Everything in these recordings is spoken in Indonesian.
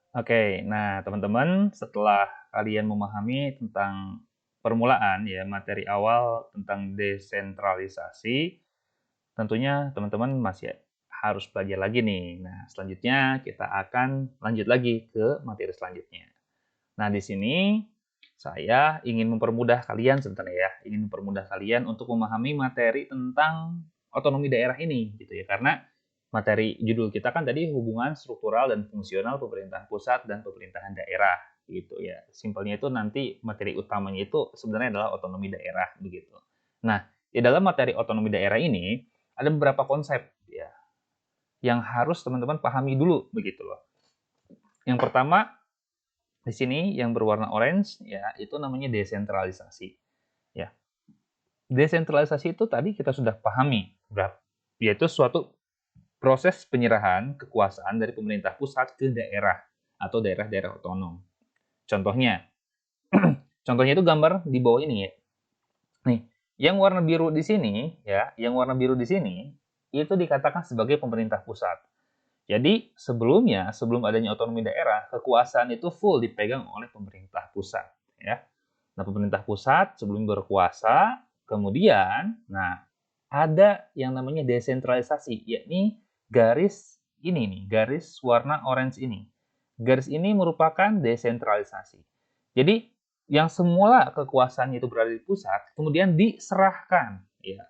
Oke, nah teman-teman, setelah kalian memahami tentang permulaan ya, materi awal tentang desentralisasi, tentunya teman-teman masih harus belajar lagi nih. Nah, selanjutnya kita akan lanjut lagi ke materi selanjutnya. Nah, di sini saya ingin mempermudah kalian sebenarnya ya, ingin mempermudah kalian untuk memahami materi tentang otonomi daerah ini gitu ya. Karena materi judul kita kan tadi hubungan struktural dan fungsional pemerintahan pusat dan pemerintahan daerah gitu ya. Simpelnya itu nanti materi utamanya itu sebenarnya adalah otonomi daerah begitu. Nah, di dalam materi otonomi daerah ini ada beberapa konsep ya yang harus teman-teman pahami dulu begitu loh. Yang pertama di sini yang berwarna orange ya, itu namanya desentralisasi. Ya. Desentralisasi itu tadi kita sudah pahami, yaitu suatu proses penyerahan kekuasaan dari pemerintah pusat ke daerah atau daerah-daerah otonom. Contohnya, contohnya itu gambar di bawah ini ya. Nih, yang warna biru di sini ya, yang warna biru di sini itu dikatakan sebagai pemerintah pusat. Jadi sebelumnya, sebelum adanya otonomi daerah, kekuasaan itu full dipegang oleh pemerintah pusat ya. Nah, pemerintah pusat sebelum berkuasa, kemudian, nah, ada yang namanya desentralisasi, yakni garis ini nih, garis warna orange ini. Garis ini merupakan desentralisasi. Jadi, yang semula kekuasaannya itu berada di pusat, kemudian diserahkan, ya,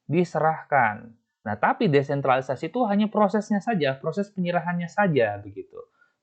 diserahkan. Nah, tapi desentralisasi itu hanya prosesnya saja, proses penyerahannya saja, begitu.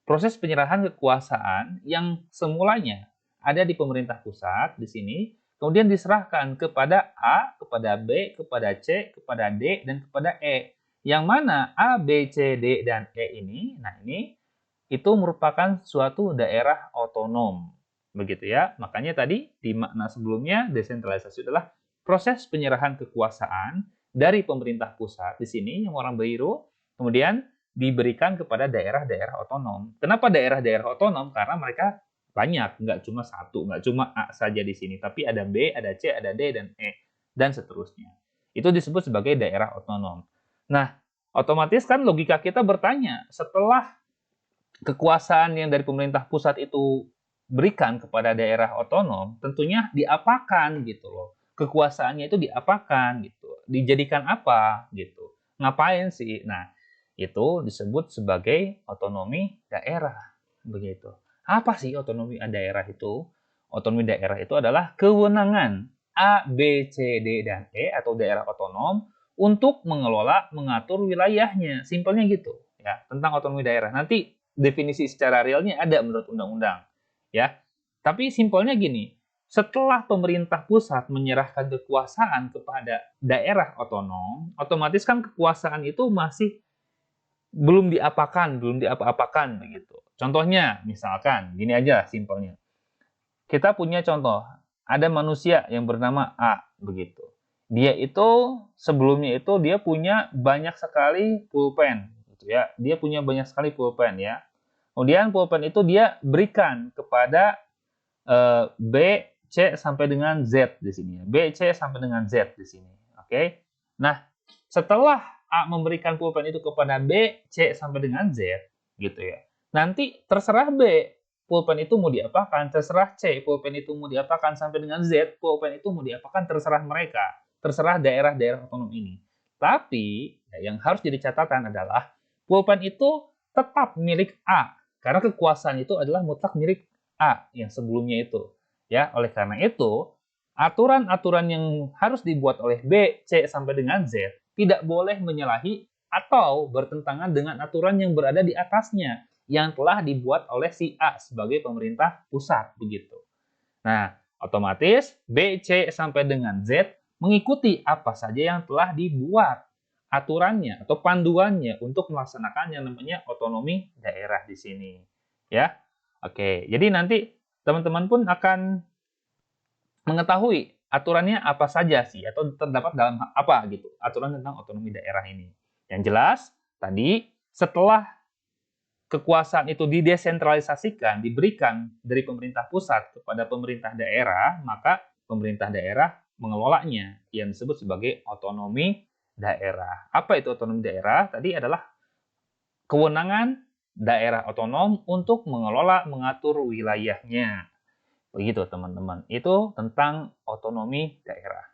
Proses penyerahan kekuasaan yang semulanya ada di pemerintah pusat di sini, kemudian diserahkan kepada A, kepada B, kepada C, kepada D, dan kepada E. Yang mana A, B, C, D, dan E ini, nah ini itu merupakan suatu daerah otonom. Begitu ya. Makanya tadi di makna sebelumnya desentralisasi adalah proses penyerahan kekuasaan dari pemerintah pusat di sini yang orang biru kemudian diberikan kepada daerah-daerah otonom. Kenapa daerah-daerah otonom? Karena mereka banyak, nggak cuma satu, nggak cuma A saja di sini, tapi ada B, ada C, ada D, dan E, dan seterusnya. Itu disebut sebagai daerah otonom. Nah, otomatis kan logika kita bertanya, setelah kekuasaan yang dari pemerintah pusat itu berikan kepada daerah otonom, tentunya diapakan gitu loh. Kekuasaannya itu diapakan gitu. Dijadikan apa gitu. Ngapain sih? Nah, itu disebut sebagai otonomi daerah. Begitu. Apa sih otonomi daerah itu? Otonomi daerah itu adalah kewenangan A, B, C, D, dan E atau daerah otonom untuk mengelola, mengatur wilayahnya. Simpelnya gitu ya, tentang otonomi daerah. Nanti definisi secara realnya ada menurut undang-undang ya. Tapi simpelnya gini, setelah pemerintah pusat menyerahkan kekuasaan kepada daerah otonom, otomatis kan kekuasaan itu masih belum diapakan, belum diapa-apakan begitu. Contohnya, misalkan gini aja simpelnya. Kita punya contoh, ada manusia yang bernama A begitu. Dia itu sebelumnya itu dia punya banyak sekali pulpen gitu ya. Dia punya banyak sekali pulpen ya. Kemudian pulpen itu dia berikan kepada B, C sampai dengan Z di sini. B, C sampai dengan Z di sini. Oke. Nah, setelah A memberikan pulpen itu kepada B, C sampai dengan Z, gitu ya. Nanti terserah B, pulpen itu mau diapakan, terserah C, pulpen itu mau diapakan sampai dengan Z, pulpen itu mau diapakan, terserah mereka, terserah daerah-daerah otonom ini. Tapi yang harus jadi catatan adalah pulpen itu tetap milik A, karena kekuasaan itu adalah mutlak milik A yang sebelumnya itu. Ya, oleh karena itu, aturan-aturan yang harus dibuat oleh B, C sampai dengan Z tidak boleh menyalahi atau bertentangan dengan aturan yang berada di atasnya yang telah dibuat oleh si A sebagai pemerintah pusat begitu. Nah, otomatis B, C sampai dengan Z mengikuti apa saja yang telah dibuat aturannya atau panduannya untuk melaksanakan yang namanya otonomi daerah di sini. Ya. Oke, jadi nanti teman-teman pun akan mengetahui aturannya apa saja sih atau terdapat dalam apa gitu aturan tentang otonomi daerah ini. Yang jelas tadi setelah kekuasaan itu didesentralisasikan, diberikan dari pemerintah pusat kepada pemerintah daerah, maka pemerintah daerah mengelolanya yang disebut sebagai otonomi daerah. Apa itu otonomi daerah? Tadi adalah kewenangan daerah otonom untuk mengelola mengatur wilayahnya. Begitu teman-teman, itu tentang otonomi daerah.